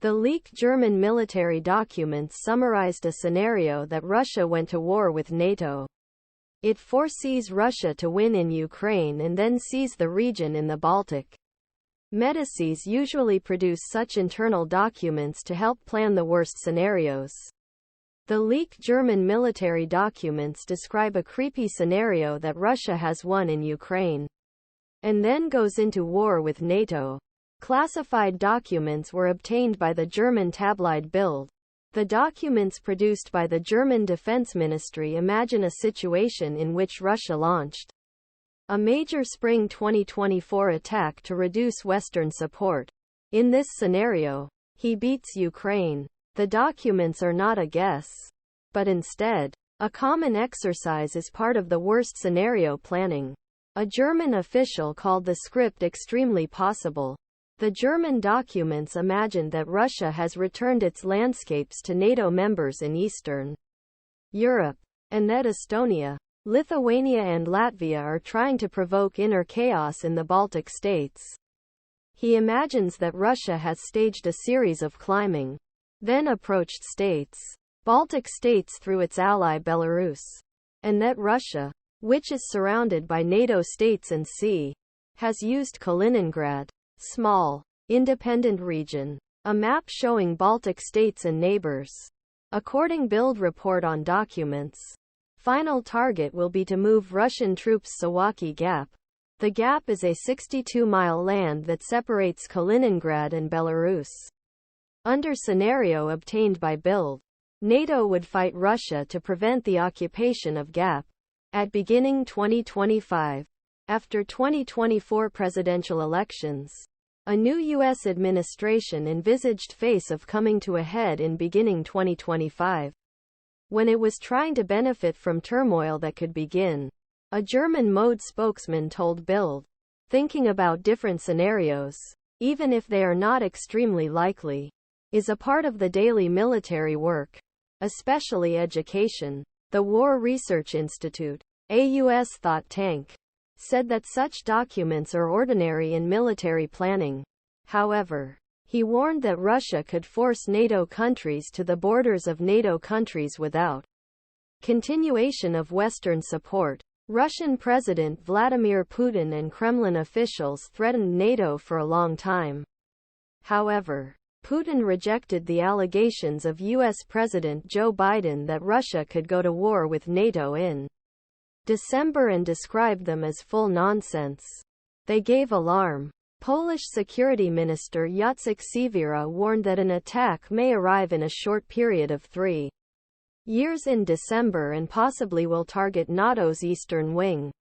The leaked German military documents summarized a scenario that Russia went to war with NATO. It foresees Russia to win in Ukraine and then seize the region in the Baltic. Medices usually produce such internal documents to help plan the worst scenarios. The leaked German military documents describe a creepy scenario that Russia has won in Ukraine and then goes into war with NATO. Classified documents were obtained by the German Tableid Bild. The documents produced by the German Defense Ministry imagine a situation in which Russia launched a major spring 2024 attack to reduce Western support. In this scenario, he beats Ukraine. The documents are not a guess, but instead, a common exercise as part of the worst scenario planning. A German official called the script extremely possible. The German documents imagined that Russia has returned its landscapes to NATO members in Eastern Europe, and that Estonia, Lithuania and Latvia are trying to provoke inner chaos in the Baltic states. He imagines that Russia has staged a series of climbing, then approached states, Baltic states through its ally Belarus, and that Russia, which is surrounded by NATO states and sea, has used Kaliningrad, small, independent region, a map showing Baltic states and neighbors. According Bild report on documents, final target will be to move Russian troops Suwalki Gap. The gap is a 62-mile land that separates Kaliningrad and Belarus. Under scenario obtained by Bild, NATO would fight Russia to prevent the occupation of Gap at beginning 2025. After 2024 presidential elections, a new U.S. administration envisaged face of coming to a head in beginning 2025. When it was trying to benefit from turmoil that could begin, a German mode spokesman told Bild, thinking about different scenarios, even if they are not extremely likely, is a part of the daily military work, especially education. The War Research Institute, a U.S. thought tank, said that such documents are ordinary in military planning. However, he warned that Russia could force NATO countries to the borders of NATO countries without continuation of Western support. Russian President Vladimir Putin and Kremlin officials threatened NATO for a long time. However, Putin rejected the allegations of U.S. President Joe Biden that Russia could go to war with NATO in December and described them as full nonsense. They gave alarm. Polish Security Minister Jacek Siewiera warned that an attack may arrive in a short period of 3 years in December and possibly will target NATO's eastern wing.